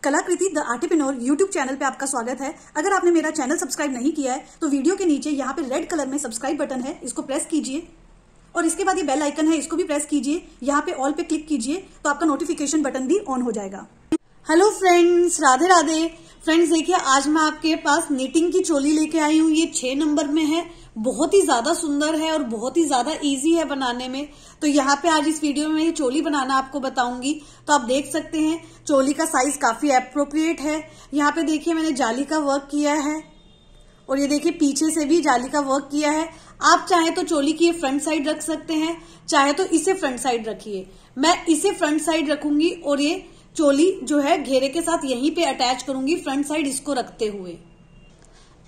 कलाकृति the आर्टिप्रेन्योर YouTube channel पे आपका स्वागत है। अगर आपने मेरा चैनल सब्सक्राइब नहीं किया है तो वीडियो के नीचे यहाँ पे रेड कलर में सब्सक्राइब बटन है, इसको प्रेस कीजिए और इसके बाद ये बेल आइकन है, इसको भी प्रेस कीजिए। यहाँ पे ऑल पे क्लिक कीजिए तो आपका नोटिफिकेशन बटन भी ऑन हो जाएगा। Hello friends, Radhe Radhe. Friends देखिए, आज मैं आपके पास निटिंग की चोली लेके आई हूँ। ये 6 नंबर में है, बहुत ही ज्यादा सुंदर है और बहुत ही ज्यादा इजी है बनाने में। तो यहाँ पे आज इस वीडियो में ये चोली बनाना आपको बताऊंगी। तो आप देख सकते हैं चोली का साइज काफी एप्रोप्रिएट है। यहाँ पे देखिए मैंने जाली का वर्क किया है और ये देखिए पीछे से भी जाली का वर्क किया है। आप चाहे तो चोली की ये फ्रंट साइड रख सकते हैं, चाहे तो इसे फ्रंट साइड रखिए। मैं इसे फ्रंट साइड रखूंगी और ये चोली जो है घेरे के साथ यहीं पे अटैच करूंगी, फ्रंट साइड इसको रखते हुए।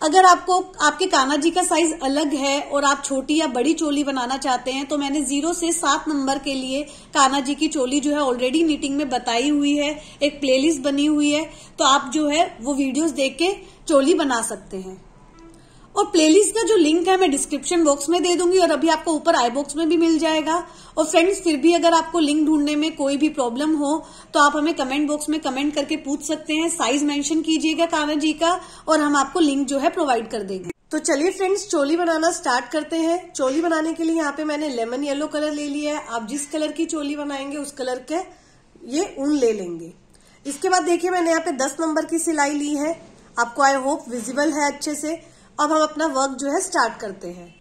अगर आपको आपके कान्हा जी का साइज अलग है और आप छोटी या बड़ी चोली बनाना चाहते हैं तो मैंने 0 से 7 नंबर के लिए कान्हा जी की चोली जो है ऑलरेडी निटिंग में बताई हुई है, एक प्लेलिस्ट बनी हुई है। तो आप जो है वो वीडियोस देख के चोली बना सकते हैं। और प्लेलिस्ट का जो लिंक है मैं डिस्क्रिप्शन बॉक्स में दे दूंगी और अभी आपको ऊपर आई बॉक्स में भी मिल जाएगा। और फ्रेंड्स फिर भी अगर आपको लिंक ढूंढने में कोई भी प्रॉब्लम हो तो आप हमें कमेंट बॉक्स में कमेंट करके पूछ सकते हैं। साइज मेंशन कीजिएगा कान्हा जी का और हम आपको लिंक जो है प्रोवाइड कर देंगे। तो चलिए फ्रेंड्स चोली बनाना स्टार्ट करते हैं। चोली बनाने के लिए यहाँ पे मैंने लेमन येलो कलर ले लिया है। आप जिस कलर की चोली बनाएंगे उस कलर के ये ऊन ले लेंगे। इसके बाद देखिए मैंने यहाँ पे 10 नंबर की सिलाई ली है। आपको आई होप विजिबल है अच्छे से। अब हम अपना वर्क जो है स्टार्ट करते हैं।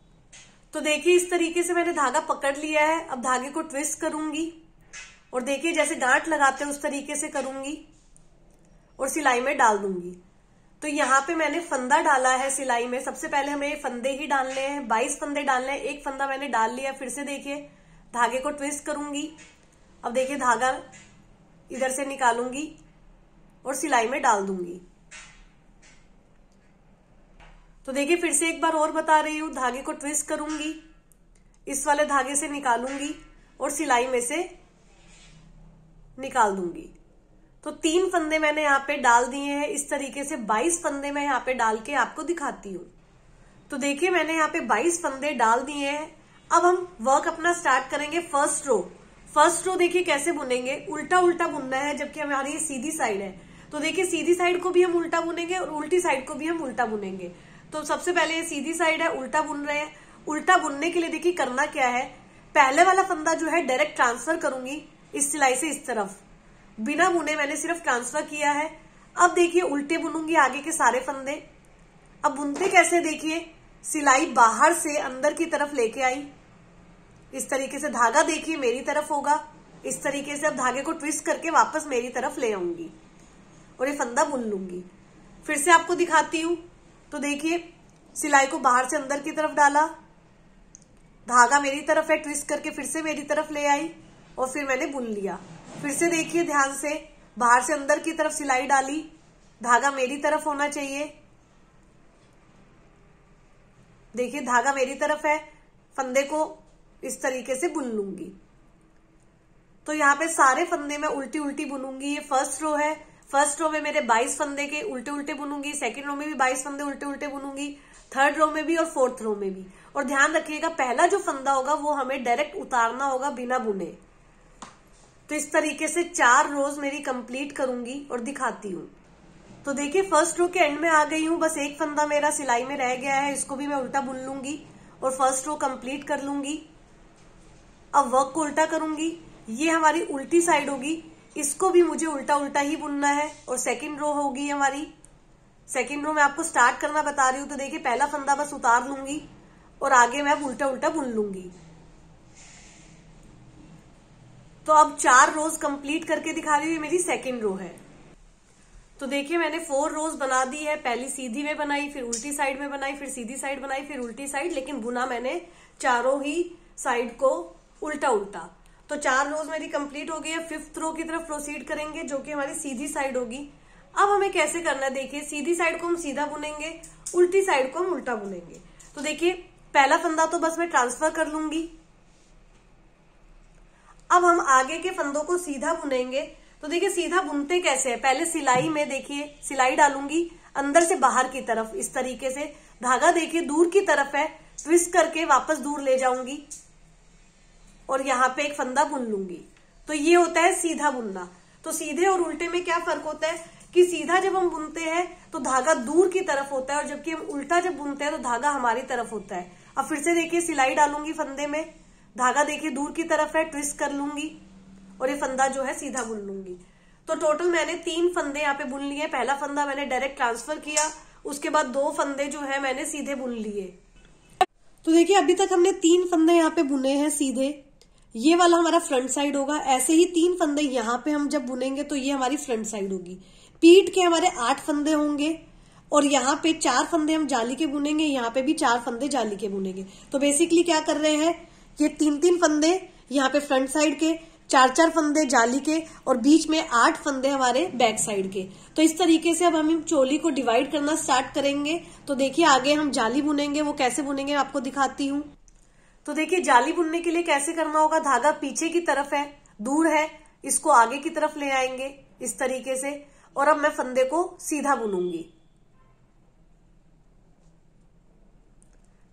तो देखिए इस तरीके से मैंने धागा पकड़ लिया है। अब धागे को ट्विस्ट करूंगी और देखिए जैसे गांठ लगाते हैं उस तरीके से करूंगी और सिलाई में डाल दूंगी। तो यहाँ पे मैंने फंदा डाला है सिलाई में। सबसे पहले हमें फंदे ही डालने हैं, 22 फंदे डालने हैं। एक फंदा मैंने डाल लिया। फिर से देखिए धागे को ट्विस्ट करूंगी। अब देखिए धागा इधर से निकालूंगी और सिलाई में डाल दूंगी। तो देखिए फिर से एक बार और बता रही हूं, धागे को ट्विस्ट करूंगी, इस वाले धागे से निकालूंगी और सिलाई में से निकाल दूंगी। तो 3 फंदे मैंने यहाँ पे डाल दिए हैं। इस तरीके से 22 फंदे मैं यहाँ पे डाल के आपको दिखाती हूँ। तो देखिए मैंने यहाँ पे 22 फंदे डाल दिए हैं। अब हम वर्क अपना स्टार्ट करेंगे। फर्स्ट रो देखिए कैसे बुनेंगे, उल्टा उल्टा बुनना है, जबकि हमारी ये सीधी साइड है। तो देखिए सीधी साइड को भी हम उल्टा बुनेंगे और उल्टी साइड को भी हम उल्टा बुनेंगे। तो सबसे पहले ये सीधी साइड है, उल्टा बुन रहे हैं। उल्टा बुनने के लिए देखिए करना क्या है, पहले वाला फंदा जो है डायरेक्ट ट्रांसफर करूंगी इस सिलाई से इस तरफ, बिना बुने मैंने सिर्फ ट्रांसफर किया है। अब देखिए उल्टे बुनूंगी आगे के सारे फंदे। अब बुनते कैसे देखिए, सिलाई बाहर से अंदर की तरफ लेके आई, इस तरीके से धागा देखिए मेरी तरफ होगा। इस तरीके से अब धागे को ट्विस्ट करके वापस मेरी तरफ ले आऊंगी और ये फंदा बुन लूंगी। फिर से आपको दिखाती हूँ। तो देखिए सिलाई को बाहर से अंदर की तरफ डाला, धागा मेरी तरफ है, ट्विस्ट करके फिर से मेरी तरफ ले आई और फिर मैंने बुन लिया। फिर से देखिए ध्यान से, बाहर से अंदर की तरफ सिलाई डाली, धागा मेरी तरफ होना चाहिए। देखिए धागा मेरी तरफ है, फंदे को इस तरीके से बुन लूंगी। तो यहाँ पे सारे फंदे में उल्टी उल्टी बुनूंगी। ये फर्स्ट रो है, फर्स्ट रो में मेरे 22 फंदे के उल्टे उल्टे बुनूंगी। सेकंड रो में भी 22 फंदे उल्टे उल्टे बुनूंगी। थर्ड रो में भी और फोर्थ रो में भी। और ध्यान रखिएगा पहला जो फंदा होगा वो हमें डायरेक्ट उतारना होगा बिना बुने। तो इस तरीके से 4 रोज मेरी कंप्लीट करूंगी और दिखाती हूँ। तो देखिए फर्स्ट रो के एंड में आ गई हूँ। बस एक फंदा मेरा सिलाई में रह गया है, इसको भी मैं उल्टा बुन लूंगी और फर्स्ट रो कंप्लीट कर लूंगी। अब वर्क को उल्टा करूंगी, ये हमारी उल्टी साइड होगी, इसको भी मुझे उल्टा उल्टा ही बुनना है। और सेकंड रो होगी हमारी। सेकंड रो में आपको स्टार्ट करना बता रही हूं। तो देखिए पहला फंदा बस उतार लूंगी और आगे मैं उल्टा उल्टा बुन लूंगी। तो अब 4 रोज कंप्लीट करके दिखा रही हूँ, मेरी सेकंड रो है। तो देखिए मैंने 4 रोज बना दी है। पहली सीधी में बनाई, फिर उल्टी साइड में बनाई, फिर सीधी साइड बनाई, फिर उल्टी साइड, लेकिन बुना मैंने चारों ही साइड को उल्टा उल्टा। तो 4 रोज मेरी कंप्लीट हो गई है। 5th रो की तरफ प्रोसीड करेंगे जो कि हमारी सीधी साइड होगी। अब हमें कैसे करना है देखिए, सीधी साइड को हम सीधा बुनेंगे, उल्टी साइड को हम उल्टा बुनेंगे। तो देखिए पहला फंदा तो बस मैं ट्रांसफर कर लूंगी। अब हम आगे के फंदों को सीधा बुनेंगे। तो देखिए सीधा बुनते कैसे है, पहले सिलाई में देखिए सिलाई डालूंगी अंदर से बाहर की तरफ, इस तरीके से धागा देखिए दूर की तरफ है, ट्विस्ट करके वापस दूर ले जाऊंगी और यहाँ पे एक फंदा बुन लूंगी। तो ये होता है सीधा बुनना। तो सीधे और उल्टे में क्या फर्क होता है, कि सीधा जब हम बुनते हैं तो धागा दूर की तरफ होता है और जबकि हम उल्टा जब बुनते हैं तो धागा हमारी तरफ होता है। अब फिर से देखिए सिलाई डालूंगी फंदे में, धागा देखिए दूर की तरफ है, ट्विस्ट कर लूंगी और ये फंदा जो है सीधा बुन लूंगी। तो टोटल मैंने 3 फंदे यहाँ पे बुन लिए। पहला फंदा मैंने डायरेक्ट ट्रांसफर किया, उसके बाद 2 फंदे जो है मैंने सीधे बुन लिए। तो देखिए अभी तक हमने 3 फंदे यहाँ पे बुने हैं सीधे, ये वाला हमारा फ्रंट साइड होगा। ऐसे ही 3 फंदे यहाँ पे हम जब बुनेंगे तो ये हमारी फ्रंट साइड होगी। पीठ के हमारे 8 फंदे होंगे और यहाँ पे 4 फंदे हम जाली के बुनेंगे, यहाँ पे भी 4 फंदे जाली के बुनेंगे। तो बेसिकली क्या कर रहे हैं, ये 3-3 फंदे यहाँ पे फ्रंट साइड के, 4-4 फंदे जाली के और बीच में 8 फंदे हमारे बैक साइड के। तो इस तरीके से अब हम चोली को डिवाइड करना स्टार्ट करेंगे। तो देखिए आगे हम जाली बुनेंगे, वो कैसे बुनेंगे आपको दिखाती हूँ। तो देखिए जाली बुनने के लिए कैसे करना होगा, धागा पीछे की तरफ है, दूर है, इसको आगे की तरफ ले आएंगे इस तरीके से और अब मैं फंदे को सीधा बुनूंगी।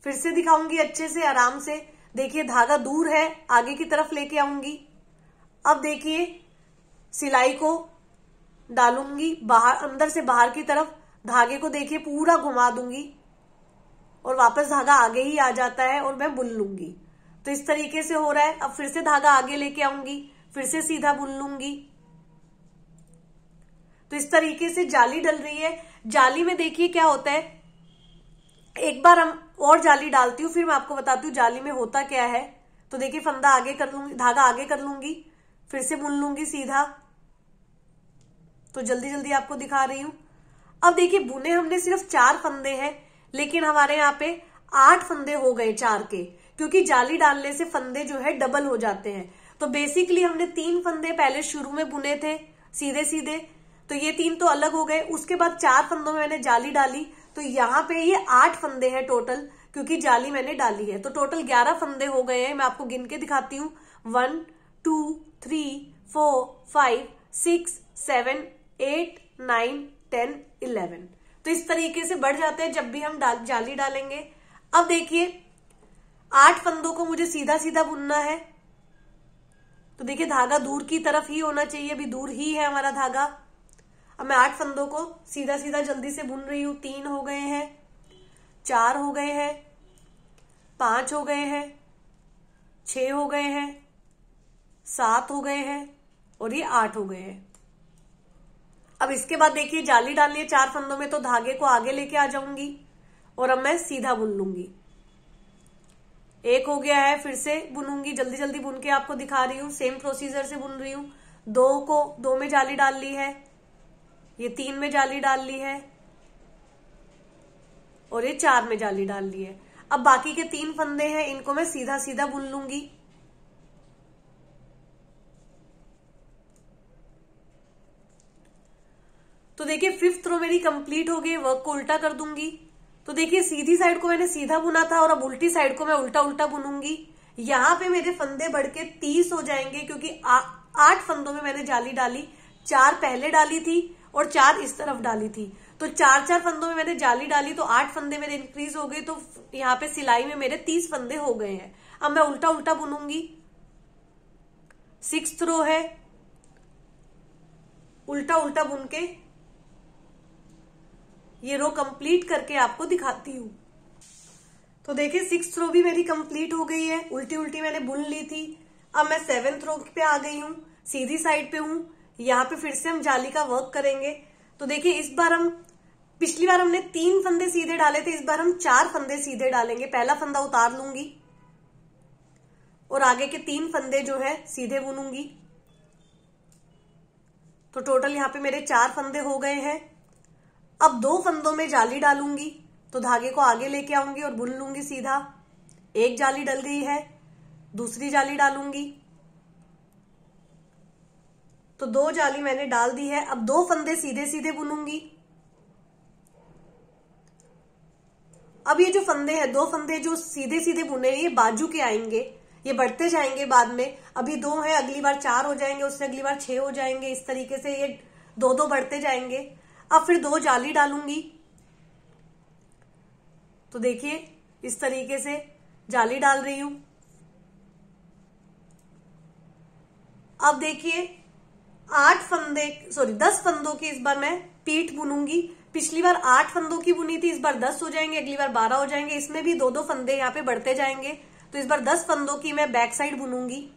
फिर से दिखाऊंगी अच्छे से, आराम से। देखिए धागा दूर है, आगे की तरफ लेके आऊंगी। अब देखिए सिलाई को डालूंगी बाहर, अंदर से बाहर की तरफ, धागे को देखिए पूरा घुमा दूंगी और वापस धागा आगे ही आ जाता है और मैं बुन लूंगी। तो इस तरीके से हो रहा है। अब फिर से धागा आगे लेके आऊंगी, फिर से सीधा बुन लूंगी। तो इस तरीके से जाली डल रही है। जाली में देखिए क्या होता है, एक बार हम और जाली डालती हूँ फिर मैं आपको बताती हूँ जाली में होता क्या है। तो देखिए फंदा आगे कर लूंगी, धागा आगे कर लूंगी, फिर से बुन लूंगी सीधा। तो जल्दी जल्दी आपको दिखा रही हूं। अब देखिए बुने हमने सिर्फ 4 फंदे हैं, लेकिन हमारे यहाँ पे 8 फंदे हो गए 4 के, क्योंकि जाली डालने से फंदे जो है डबल हो जाते हैं। तो बेसिकली हमने 3 फंदे पहले शुरू में बुने थे सीधे सीधे, तो ये 3 तो अलग हो गए। उसके बाद 4 फंदों में मैंने जाली डाली, तो यहाँ पे ये 8 फंदे हैं टोटल, क्योंकि जाली मैंने डाली है। तो टोटल 11 फंदे हो गए हैं। मैं आपको गिन के दिखाती हूँ। 1 2 3 4 5 6 7 8 9 10 11। तो इस तरीके से बढ़ जाते हैं जब भी हम जाली डालेंगे। अब देखिए 8 फंदों को मुझे सीधा सीधा बुनना है। तो देखिए धागा दूर की तरफ ही होना चाहिए, अभी दूर ही है हमारा धागा। अब मैं 8 फंदों को सीधा सीधा जल्दी से बुन रही हूं। 3 हो गए हैं, 4 हो गए हैं, 5 हो गए हैं, 6 हो गए हैं, 7 हो गए हैं और ये 8 हो गए हैं। अब इसके बाद देखिए जाली डालनी है 4 फंदों में, तो धागे को आगे लेके आ जाऊंगी और अब मैं सीधा बुन लूंगी। 1 हो गया है, फिर से बुनूंगी, जल्दी जल्दी बुन के आपको दिखा रही हूँ। सेम प्रोसीजर से बुन रही हूँ। 2 में जाली डाल ली है, ये 3 में जाली डाल ली है और ये 4 में जाली डाल ली है। अब बाकी के 3 फंदे हैं, इनको मैं सीधा सीधा बुन लूंगी। तो देखिए 5th रो मेरी कंप्लीट हो गई। वर्क को उल्टा कर दूंगी। तो देखिए सीधी साइड को मैंने सीधा बुना था और अब उल्टी साइड को मैं उल्टा उल्टा बुनूंगी। यहाँ पे मेरे फंदे बढ़ के 30 हो जाएंगे, क्योंकि 8 फंदों में मैंने जाली डाली। 4 पहले डाली थी और 4 इस तरफ डाली थी। तो 4-4 फंदों में मैंने जाली डाली, तो 8 फंदे मेरे इंक्रीज हो गए। तो यहाँ पे सिलाई में मेरे 30 फंदे हो गए हैं। अब मैं उल्टा उल्टा बुनूंगी। 6th रो है, उल्टा उल्टा बुन के ये रो कंप्लीट करके आपको दिखाती हूँ। तो देखिए 6th रो भी मेरी कंप्लीट हो गई है, उल्टी उल्टी मैंने बुन ली थी। अब मैं 7th रो पे आ गई हूँ, सीधी साइड पे हूँ। यहाँ पे फिर से हम जाली का वर्क करेंगे। तो देखिए इस बार पिछली बार हमने 3 फंदे सीधे डाले थे, इस बार हम 4 फंदे सीधे डालेंगे। पहला फंदा उतार लूंगी और आगे के 3 फंदे जो है सीधे बुनूंगी। तो टोटल यहाँ पे मेरे 4 फंदे हो गए हैं। अब 2 फंदों में जाली डालूंगी, तो धागे को आगे लेके आऊंगी और बुन लूंगी सीधा। 1 जाली डल गई है, दूसरी जाली डालूंगी। तो 2 जाली मैंने डाल दी है। अब 2 फंदे सीधे सीधे बुनूंगी। अब ये जो फंदे हैं, 2 फंदे जो सीधे सीधे बुने हैं, ये बाजू के आएंगे, ये बढ़ते जाएंगे बाद में। अभी 2 है, अगली बार 4 हो जाएंगे, उससे अगली बार 6 हो जाएंगे। इस तरीके से ये 2-2 बढ़ते जाएंगे। अब फिर 2 जाली डालूंगी। तो देखिए इस तरीके से जाली डाल रही हूं। अब देखिए 10 फंदों की इस बार मैं पीठ बुनूंगी। पिछली बार 8 फंदों की बुनी थी, इस बार 10 हो जाएंगे, अगली बार 12 हो जाएंगे। इसमें भी 2-2 फंदे यहाँ पे बढ़ते जाएंगे। तो इस बार 10 फंदों की मैं बैक साइड बुनूंगी।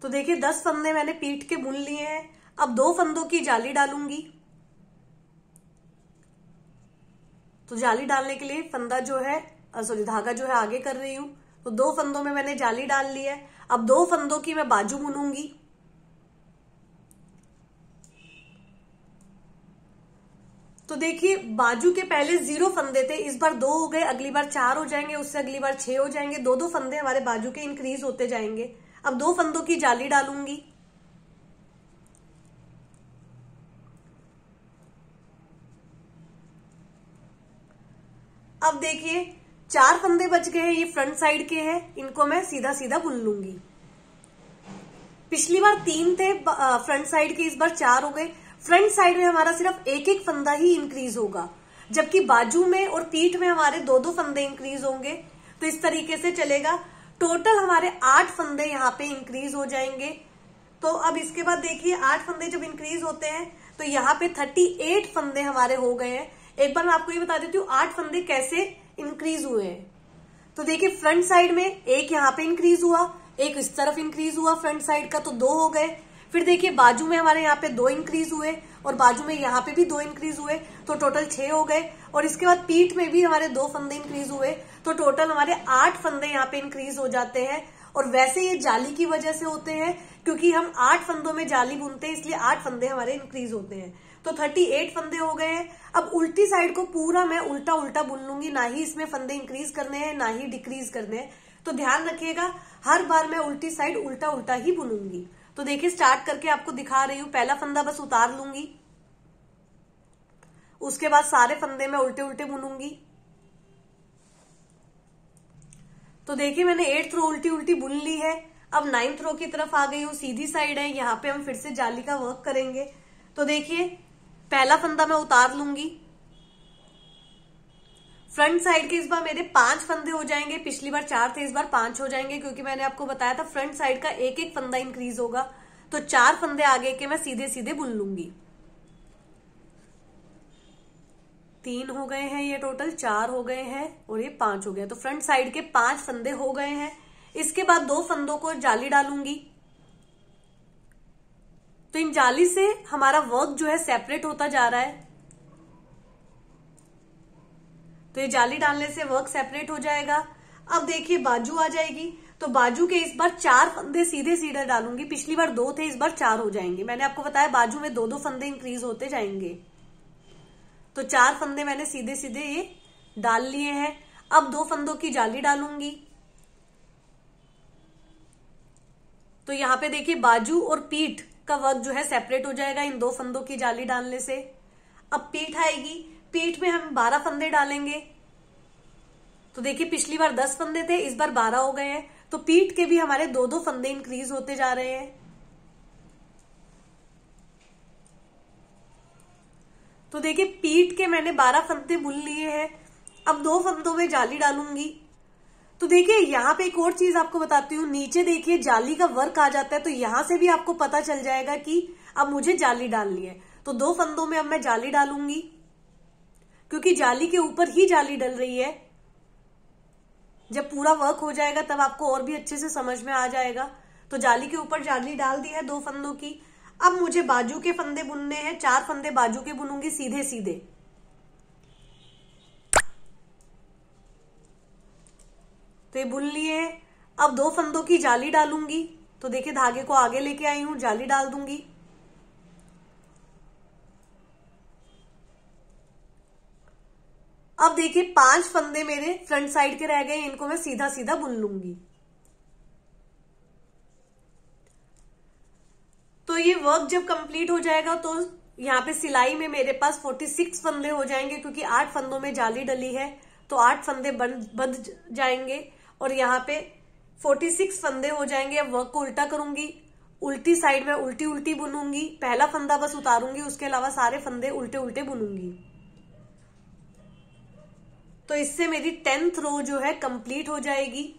तो देखिए 10 फंदे मैंने पीठ के बुन लिए हैं। अब 2 फंदों की जाली डालूंगी। तो जाली डालने के लिए फंदा जो है धागा जो है आगे कर रही हूं। तो 2 फंदों में मैंने जाली डाल ली है। अब 2 फंदों की मैं बाजू बुनूंगी। तो देखिए बाजू के पहले 0 फंदे थे, इस बार 2 हो गए, अगली बार 4 हो जाएंगे, उससे अगली बार 6 हो जाएंगे। 2-2 फंदे हमारे बाजू के इंक्रीज होते जाएंगे। अब 2 फंदों की जाली डालूंगी। अब देखिए 4 फंदे बच गए हैं, ये फ्रंट साइड के हैं, इनको मैं सीधा सीधा बुन लूंगी। पिछली बार 3 थे फ्रंट साइड के, इस बार 4 हो गए। फ्रंट साइड में हमारा सिर्फ एक फंदा ही इंक्रीज होगा, जबकि बाजू में और पीठ में हमारे 2-2 फंदे इंक्रीज होंगे। तो इस तरीके से चलेगा। टोटल हमारे 8 फंदे यहाँ पे इंक्रीज हो जाएंगे। तो अब इसके बाद देखिए 8 फंदे जब इंक्रीज होते हैं तो यहाँ पे 38 फंदे हमारे हो गए हैं। एक बार मैं आपको ये बता देती हूँ 8 फंदे कैसे इंक्रीज हुए हैं। तो देखिए फ्रंट साइड में एक यहाँ पे इंक्रीज हुआ, एक इस तरफ इंक्रीज हुआ फ्रंट साइड का, तो 2 हो गए। फिर देखिए बाजू में हमारे यहाँ पे 2 इंक्रीज हुए और बाजू में यहाँ पे भी 2 इंक्रीज हुए, तो टोटल 6 हो गए। और इसके बाद पीठ में भी हमारे 2 फंदे इंक्रीज हुए, तो टोटल हमारे 8 फंदे यहाँ पे इंक्रीज हो जाते हैं। और वैसे ये जाली की वजह से होते हैं, क्योंकि हम 8 फंदों में जाली बुनते हैं, इसलिए 8 फंदे हमारे इंक्रीज होते हैं। तो 38 फंदे हो गए हैं। अब उल्टी साइड को पूरा मैं उल्टा उल्टा बुन लूंगी, ना ही इसमें फंदे इंक्रीज करने हैं ना ही डिक्रीज करने हैं। तो ध्यान रखिएगा हर बार मैं उल्टी साइड उल्टा उल्टा ही बुनूंगी। तो देखिए स्टार्ट करके आपको दिखा रही हूं। पहला फंदा बस उतार लूंगी, उसके बाद सारे फंदे मैं उल्टे उल्टे बुनूंगी। तो देखिए मैंने 8th रो उल्टी उल्टी बुन ली है। अब 9th रो की तरफ आ गई हूं, सीधी साइड है, यहाँ पे हम फिर से जाली का वर्क करेंगे। तो देखिए पहला फंदा मैं उतार लूंगी। फ्रंट साइड के इस बार मेरे 5 फंदे हो जाएंगे, पिछली बार 4 थे, इस बार 5 हो जाएंगे, क्योंकि मैंने आपको बताया था फ्रंट साइड का एक फंदा इंक्रीज होगा। तो 4 फंदे आगे के मैं सीधे सीधे बुन लूंगी। 3 हो गए हैं, ये टोटल 4 हो गए हैं और ये 5 हो गया। तो फ्रंट साइड के 5 फंदे हो गए हैं। इसके बाद 2 फंदों को जाली डालूंगी। तो इन जाली से हमारा वर्क जो है सेपरेट होता जा रहा है। तो ये जाली डालने से वर्क सेपरेट हो जाएगा। अब देखिए बाजू आ जाएगी। तो बाजू के इस बार 4 फंदे सीधे सीधे डालूंगी। पिछली बार 2 थे, इस बार 4 हो जाएंगे। मैंने आपको बताया बाजू में 2-2 फंदे इंक्रीज होते जाएंगे। तो 4 फंदे मैंने सीधे सीधे ये डाल लिए हैं। अब 2 फंदों की जाली डालूंगी। तो यहाँ पे देखिए बाजू और पीठ का वर्क जो है सेपरेट हो जाएगा इन 2 फंदों की जाली डालने से। अब पीठ आएगी, पीठ में हम 12 फंदे डालेंगे। तो देखिए पिछली बार 10 फंदे थे, इस बार 12 हो गए हैं। तो पीठ के भी हमारे 2-2 फंदे इंक्रीज होते जा रहे हैं। तो देखिए पीठ के मैंने 12 फंदे बुन लिए हैं। अब 2 फंदों में जाली डालूंगी। तो देखिए यहाँ पे एक और चीज आपको बताती हूँ, नीचे देखिए जाली का वर्क आ जाता है। तो यहां से भी आपको पता चल जाएगा कि अब मुझे जाली डालनी है। तो 2 फंदों में अब मैं जाली डालूंगी, क्योंकि जाली के ऊपर ही जाली डल रही है। जब पूरा वर्क हो जाएगा तब आपको और भी अच्छे से समझ में आ जाएगा। तो जाली के ऊपर जाली डाल दी है 2 फंदों की। अब मुझे बाजू के फंदे बुनने हैं। 4 फंदे बाजू के बुनूंगी सीधे सीधे। तो ये बुन लिए। अब 2 फंदों की जाली डालूंगी। तो देखिए धागे को आगे लेके आई हूं, जाली डाल दूंगी। अब देखिए 5 फंदे मेरे फ्रंट साइड के रह गए, इनको मैं सीधा सीधा बुन लूंगी। तो ये वर्क जब कंप्लीट हो जाएगा तो यहाँ पे सिलाई में मेरे पास 46 फंदे हो जाएंगे, क्योंकि 8 फंदों में जाली डली है। तो 8 फंदे बंध जाएंगे और यहाँ पे 46 फंदे हो जाएंगे। अब वर्क को उल्टा करूंगी, उल्टी साइड में उल्टी उल्टी बुनूंगी। पहला फंदा बस उतारूंगी, उसके अलावा सारे फंदे उल्टे उल्टे बुनूंगी। तो इससे मेरी 10th रो जो है कंप्लीट हो जाएगी।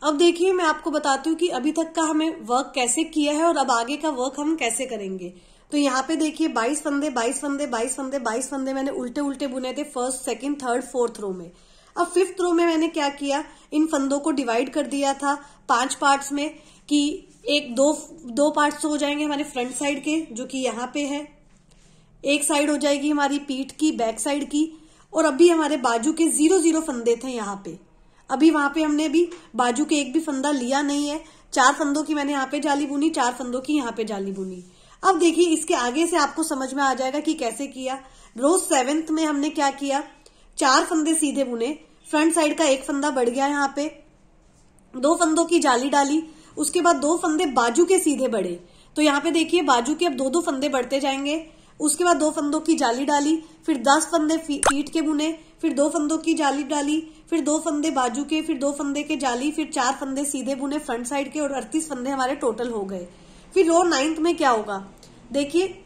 अब देखिए मैं आपको बताती हूँ कि अभी तक का हमें वर्क कैसे किया है और अब आगे का वर्क हम कैसे करेंगे। तो यहाँ पे देखिए 22 फंदे 22 फंदे 22 फंदे 22 फंदे मैंने उल्टे उल्टे बुने थे first, second, third, fourth row में। अब फिफ्थ रो में मैंने क्या किया, इन फंदों को डिवाइड कर दिया था 5 पार्ट्स में कि एक दो पार्ट्स हो जाएंगे हमारे फ्रंट साइड के, जो कि यहाँ पे है, एक साइड हो जाएगी हमारी पीठ की, बैक साइड की, और अभी हमारे बाजू के 0-0 फंदे थे यहाँ पे। अभी वहां पे हमने भी बाजू के एक भी फंदा लिया नहीं है। 4 फंदों की मैंने यहाँ पे जाली बुनी, 4 फंदों की यहाँ पे जाली बुनी। अब देखिए इसके आगे से आपको समझ में आ जाएगा कि कैसे किया। रो 7th में हमने क्या किया, 4 फंदे सीधे बुने, फ्रंट साइड का एक फंदा बढ़ गया यहाँ पे, 2 फंदों की जाली डाली, उसके बाद 2 फंदे बाजू के सीधे बढ़े। तो यहाँ पे देखिए बाजू के अब 2-2 फंदे बढ़ते जाएंगे, उसके बाद 2 फंदों की जाली डाली, फिर 10 फंदे पीठ के बुने, फिर 2 फंदों की जाली डाली, फिर 2 फंदे बाजू के, फिर 2 फंदे के जाली, फिर 4 फंदे सीधे बुने फ्रंट साइड के, और 38 फंदे हमारे टोटल हो गए। फिर रो 9th में क्या होगा, देखिए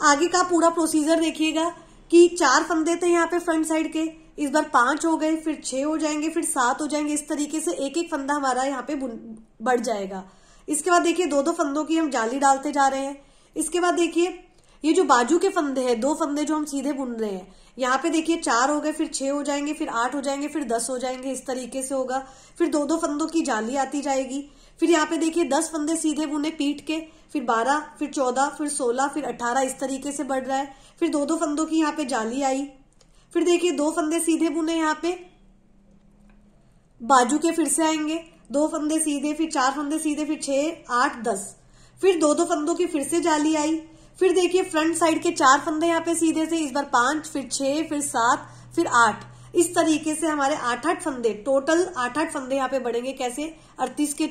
आगे का पूरा प्रोसीजर देखिएगा कि 4 फंदे थे यहाँ पे फ्रंट साइड के, इस बार 5 हो गए, फिर 6 हो जाएंगे, फिर 7 हो जाएंगे। इस तरीके से एक एक फंदा हमारा यहाँ पे बढ़ जाएगा। इसके बाद देखिए 2-2 फंदों की हम जाली डालते जा रहे हैं। इसके बाद देखिए ये जो बाजू के फंदे हैं, 2 फंदे जो हम सीधे बुन रहे हैं, यहाँ पे देखिए 4 हो गए, फिर 6 हो जाएंगे, फिर 8 हो जाएंगे, फिर 10 हो जाएंगे। इस तरीके से होगा। फिर 2-2 फंदों की जाली आती जाएगी। फिर यहाँ पे देखिए 10 फंदे सीधे बुने पीठ के, फिर 12, फिर 14, फिर 16, फिर 18, इस तरीके से बढ़ रहा है। फिर 2-2 फंदों की यहाँ पे जाली आई। फिर देखिए 2 फंदे सीधे बुने यहाँ पे बाजू के, फिर से आएंगे 2 फंदे सीधे, फिर 4 फंदे सीधे, फिर 6, 8, 10, फिर 2-2 फंदों की फिर से जाली आई। फिर देखिए फ्रंट साइड के 4 फंदे यहाँ पे सीधे थे, इस बार 5, फिर 6, फिर 7, फिर 8, इस तरीके से हमारे 8-8 फंदे, टोटल 8-8 फंदे यहाँ पे बढ़ेंगे। कैसे, 38 के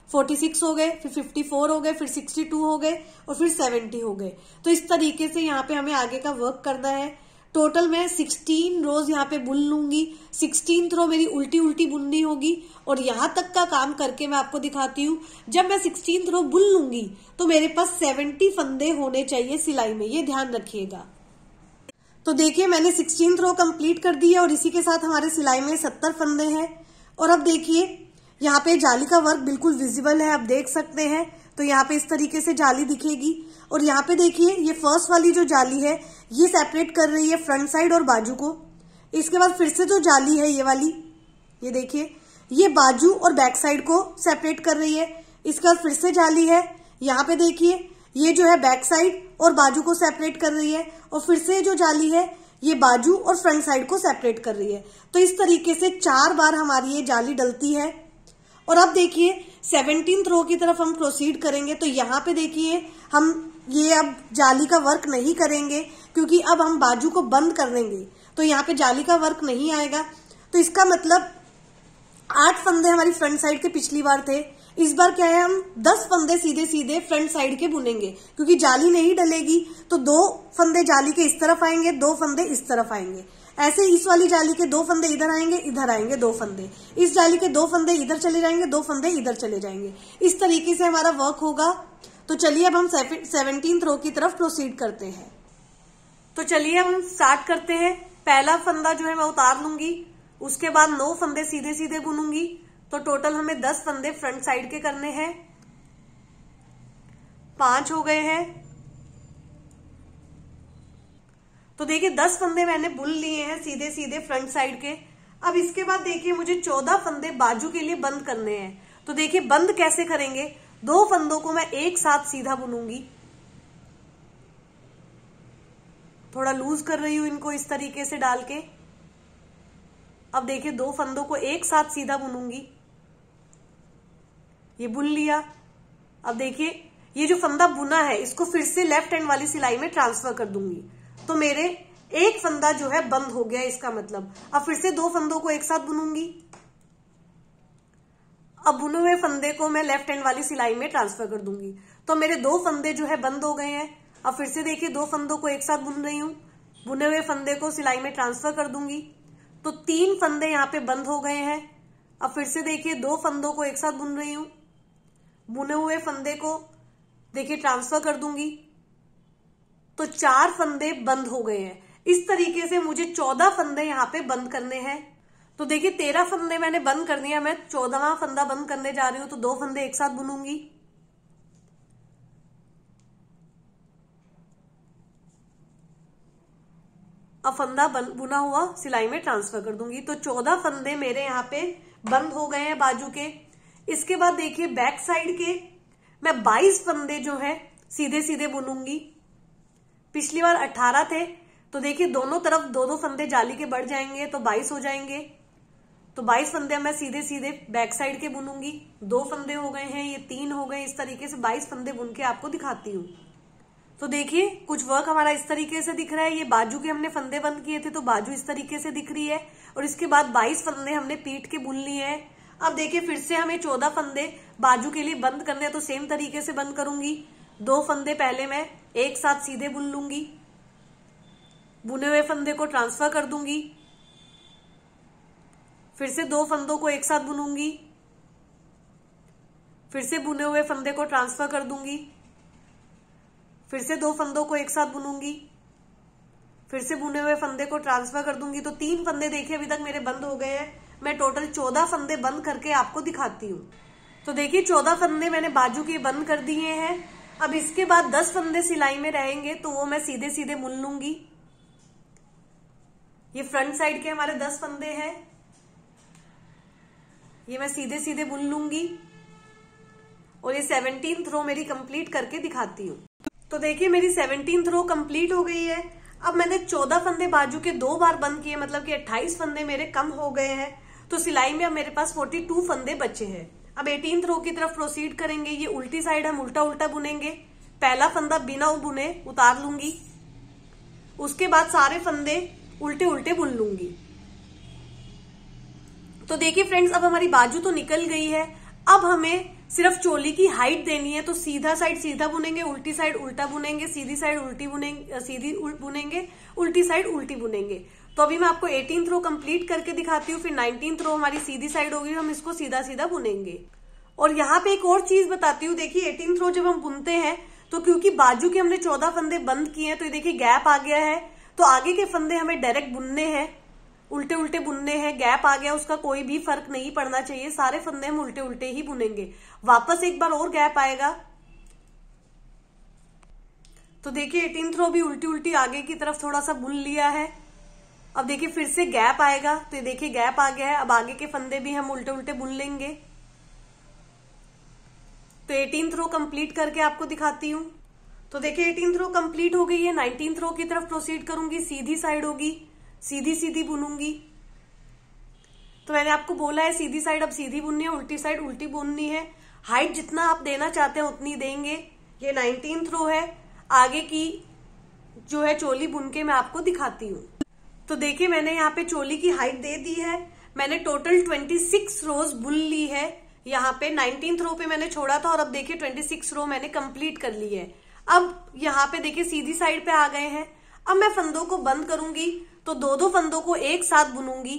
46 हो गए, फिर 54 हो गए, फिर 62 हो गए, और फिर 70 हो गए। तो इस तरीके से यहाँ पे हमें आगे का वर्क करना है। टोटल मैं 16 रोज यहाँ पे बुन लूंगी। 16th रो मेरी उल्टी उल्टी बुननी होगी, और यहां तक का काम करके मैं आपको दिखाती हूँ। जब मैं 16th रो बुन लूंगी तो मेरे पास 70 फंदे होने चाहिए सिलाई में, ये ध्यान रखिएगा। तो देखिए मैंने 16th रो कंप्लीट कर दी है, और इसी के साथ हमारे सिलाई में 70 फंदे हैं। और अब देखिए यहाँ पे जाली का वर्क बिल्कुल विजिबल है, आप देख सकते हैं। तो यहाँ पे इस तरीके से जाली दिखेगी, और यहाँ पे देखिए ये फर्स्ट वाली जो जाली है ये सेपरेट कर रही है फ्रंट साइड और बाजू को। इसके बाद फिर से जो जाली है ये वाली, ये देखिए ये बाजू और बैक साइड को सेपरेट कर रही है। इसके बाद फिर से जाली है, यहाँ पे देखिए ये जो है बैक साइड और बाजू को सेपरेट कर रही है, और फिर से जो जाली है ये बाजू और फ्रंट साइड को सेपरेट कर रही है। तो इस तरीके से 4 बार हमारी ये जाली डलती है। और अब देखिए 17th रो की तरफ हम प्रोसीड करेंगे। तो यहाँ पे देखिए हम ये अब जाली का वर्क नहीं करेंगे, क्योंकि अब हम बाजू को बंद कर देंगे, तो यहाँ पे जाली का वर्क नहीं आएगा। तो इसका मतलब 8 फंदे हमारी फ्रंट साइड के पिछली बार थे, इस बार क्या है, हम 10 फंदे सीधे सीधे फ्रंट साइड के बुनेंगे, क्योंकि जाली नहीं डलेगी। तो 2 फंदे जाली के इस तरफ आएंगे, 2 फंदे इस तरफ आएंगे। ऐसे इस वाली जाली के 2 फंदे इधर आएंगे, इधर आएंगे 2 फंदे, इस जाली के 2 फंदे इधर चले जाएंगे, 2 फंदे इधर चले जाएंगे। इस तरीके से हमारा वर्क होगा। तो चलिए अब हम 17th रो की तरफ प्रोसीड करते हैं। तो चलिए अब हम स्टार्ट करते हैं। पहला फंदा जो है मैं उतार लूंगी, उसके बाद 9 फंदे सीधे सीधे बुनूंगी। तो टोटल हमें 10 फंदे फ्रंट साइड के करने हैं। 5 हो गए हैं। तो देखिए 10 फंदे मैंने बुन लिए हैं सीधे सीधे फ्रंट साइड के। अब इसके बाद देखिए मुझे 14 फंदे बाजू के लिए बंद करने हैं। तो देखिए बंद कैसे करेंगे, 2 फंदों को मैं एक साथ सीधा बुनूंगी। थोड़ा लूज कर रही हूं इनको इस तरीके से डाल के। अब देखिए 2 फंदों को एक साथ सीधा बुनूंगी, ये बुन लिया। अब देखिए ये जो फंदा बुना है इसको फिर से लेफ्ट हैंड वाली सिलाई में ट्रांसफर कर दूंगी। तो मेरे एक फंदा जो है बंद हो गया, इसका मतलब अब फिर से 2 फंदों को एक साथ बुनूंगी। अब बुने हुए फंदे को मैं लेफ्ट हैंड वाली सिलाई में ट्रांसफर कर दूंगी। तो मेरे 2 फंदे जो है बंद हो गए हैं। अब फिर से देखिए 2 फंदों को एक साथ बुन रही हूं, बुने हुए फंदे को सिलाई में ट्रांसफर कर दूंगी। तो 3 फंदे यहाँ पे बंद हो गए हैं। अब फिर से देखिए 2 फंदों को एक साथ बुन रही हूं, बुने हुए फंदे को देखिए ट्रांसफर कर दूंगी। तो 4 फंदे बंद हो गए हैं। इस तरीके से मुझे 14 फंदे यहाँ पे बंद करने हैं। तो देखिए 13 फंदे मैंने बंद कर दिया, मैं 14वां फंदा बंद करने जा रही हूं। तो 2 फंदे एक साथ बुनूंगी, अब फंदा बुना हुआ सिलाई में ट्रांसफर कर दूंगी। तो 14 फंदे मेरे यहाँ पे बंद हो गए हैं बाजू के। इसके बाद देखिए बैक साइड के मैं 22 फंदे जो है सीधे सीधे बुनूंगी। पिछली बार 18 थे, तो देखिए दोनों तरफ 2-2 फंदे जाली के बढ़ जाएंगे तो 22 हो जाएंगे। तो 22 फंदे मैं सीधे सीधे बैक साइड के बुनूंगी। 2 फंदे हो गए हैं, ये 3 हो गए। इस तरीके से 22 फंदे बुन के आपको दिखाती हूँ। तो देखिए कुछ वर्क हमारा इस तरीके से दिख रहा है। ये बाजू के हमने फंदे बंद किए थे तो बाजू इस तरीके से दिख रही है, और इसके बाद 22 फंदे हमने पीठ के बुन लिए हैं। अब देखिए फिर से हमें 14 फंदे बाजू के लिए बंद करने हैं, तो सेम तरीके से बंद करूंगी। 2 फंदे पहले मैं एक साथ सीधे बुन लूंगी, बुने हुए फंदे को ट्रांसफर कर दूंगी, फिर से 2 फंदों को एक साथ बुनूंगी, फिर से बुने हुए फंदे को ट्रांसफर कर दूंगी, फिर से 2 फंदों को एक साथ बुनूंगी, फिर से बुने हुए फंदे को ट्रांसफर कर दूंगी। तो 3 फंदे देखिए अभी तक मेरे बंद हो गए हैं। मैं टोटल 14 फंदे बंद करके आपको दिखाती हूँ। तो देखिए 14 फंदे मैंने बाजू के बंद कर दिए हैं। अब इसके बाद 10 फंदे सिलाई में रहेंगे, तो वो मैं सीधे सीधे बुन लूंगी। ये फ्रंट साइड के हमारे 10 फंदे हैं, ये मैं सीधे सीधे बुन लूंगी, और ये 17th रो मेरी कंप्लीट करके दिखाती हूँ। तो देखिए मेरी 17th रो कंप्लीट हो गई है। अब मैंने 14 फंदे बाजू के 2 बार बंद किए, मतलब कि 28 फंदे मेरे कम हो गए हैं। तो सिलाई में अब मेरे पास 42 फंदे बचे हैं। अब 18th रो की तरफ प्रोसीड करेंगे। ये उल्टी साइड हम उल्टा उल्टा बुनेंगे। पहला फंदा बिना बुने उतार लूंगी, उसके बाद सारे फंदे उल्टे उल्टे बुन लूंगी। तो देखिए फ्रेंड्स अब हमारी बाजू तो निकल गई है। अब हमें सिर्फ चोली की हाइट देनी है। तो सीधा साइड सीधा बुनेंगे, उल्टी साइड उल्टा बुनेंगे, सीधी साइड उल्टी बुनेंगे, सीधी बुनेंगे, उल्टी साइड उल्टी बुनेंगे। तो अभी मैं आपको 18th रो कंप्लीट करके दिखाती हूँ। फिर 19th रो हमारी सीधी साइड होगी, हम इसको सीधा सीधा बुनेंगे। और यहाँ पे एक और चीज बताती हूँ। देखिए 18th रो जब हम बुनते हैं तो क्योंकि बाजू के हमने 14 फंदे बंद किए हैं, तो ये देखिए गैप आ गया है। तो आगे के फंदे हमें डायरेक्ट बुनने हैं, उल्टे उल्टे बुनने हैं। गैप आ गया, उसका कोई भी फर्क नहीं पड़ना चाहिए। सारे फंदे हम उल्टे उल्टे ही बुनेंगे। वापस एक बार और गैप आएगा। तो देखिए 18th रो भी उल्टी उल्टी आगे की तरफ थोड़ा सा बुन लिया है। अब देखिए फिर से गैप आएगा, तो ये देखिए गैप आ गया है। अब आगे के फंदे भी हम उल्टे उल्टे बुन लेंगे। तो 18th रो कंप्लीट करके आपको दिखाती हूँ। तो देखिए 18th रो कंप्लीट हो गई है। 19th रो की तरफ प्रोसीड करूंगी। सीधी साइड होगी, सीधी सीधी बुनूंगी। तो मैंने आपको बोला है सीधी साइड अब सीधी बुननी है, उल्टी साइड उल्टी बुननी है। हाइट जितना आप देना चाहते हैं उतनी देंगे। ये 19th रो है। आगे की जो है चोली बुन के मैं आपको दिखाती हूँ। तो देखिए मैंने यहाँ पे चोली की हाइट दे दी है। मैंने टोटल 26 रोज बुन ली है। यहाँ पे 19th रो पे मैंने छोड़ा था, और अब देखिए 26 रो मैंने कंप्लीट कर ली है। अब यहाँ पे देखिए सीधी साइड पे आ गए हैं। अब मैं फंदों को बंद करूंगी, तो 2-2 फंदों को एक साथ बुनूंगी।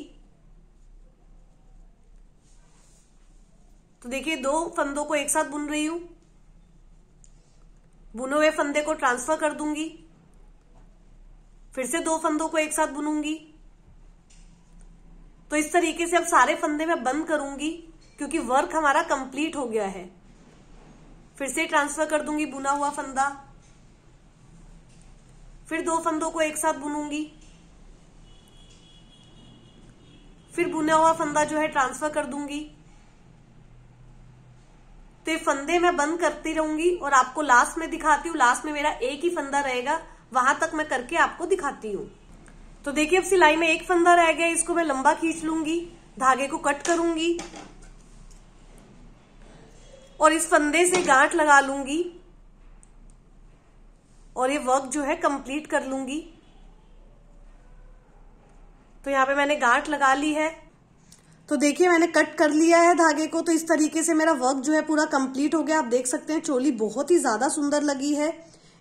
तो देखिए 2 फंदों को एक साथ बुन रही हूं। बुने हुए फंदे को ट्रांसफर कर दूंगी, फिर से 2 फंदों को एक साथ बुनूंगी। तो इस तरीके से अब सारे फंदे मैं बंद करूंगी, क्योंकि वर्क हमारा कंप्लीट हो गया है। फिर से ट्रांसफर कर दूंगी बुना हुआ फंदा, फिर 2 फंदों को एक साथ बुनूंगी, फिर बुना हुआ फंदा जो है ट्रांसफर कर दूंगी। तो ये फंदे मैं बंद करती रहूंगी, और आपको लास्ट में दिखाती हूँ। लास्ट में मेरा एक ही फंदा रहेगा, वहां तक मैं करके आपको दिखाती हूँ। तो देखिए अब सिलाई में एक फंदा रह गया, इसको मैं लंबा खींच लूंगी, धागे को कट करूंगी, और इस फंदे से गांठ लगा लूंगी, और ये वर्क जो है कंप्लीट कर लूंगी। तो यहाँ पे मैंने गांठ लगा ली है। तो देखिए मैंने कट कर लिया है धागे को। तो इस तरीके से मेरा वर्क जो है पूरा कंप्लीट हो गया। आप देख सकते हैं चोली बहुत ही ज्यादा सुंदर लगी है।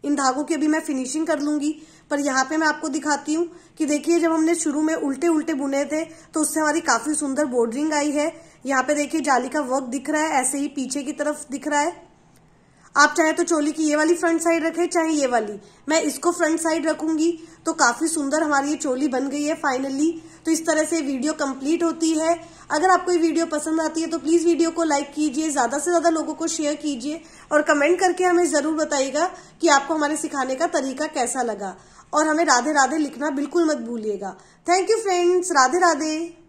इन धागों की अभी मैं फिनिशिंग कर लूंगी, पर यहाँ पे मैं आपको दिखाती हूँ कि देखिए जब हमने शुरू में उल्टे उल्टे बुने थे तो उससे हमारी काफी सुंदर बॉर्डरिंग आई है। यहाँ पे देखिए जाली का वर्क दिख रहा है, ऐसे ही पीछे की तरफ दिख रहा है। आप चाहे तो चोली की ये वाली फ्रंट साइड रखें, चाहे ये वाली। मैं इसको फ्रंट साइड रखूंगी। तो काफी सुंदर हमारी ये चोली बन गई है फाइनली। तो इस तरह से वीडियो कंप्लीट होती है। अगर आपको ये वीडियो पसंद आती है तो प्लीज वीडियो को लाइक कीजिए, ज्यादा से ज्यादा लोगों को शेयर कीजिए और कमेंट करके हमें जरूर बताइएगा कि आपको हमारे सिखाने का तरीका कैसा लगा। और हमें राधे राधे लिखना बिल्कुल मत भूलिएगा। Thank you friends, Radhe Radhe.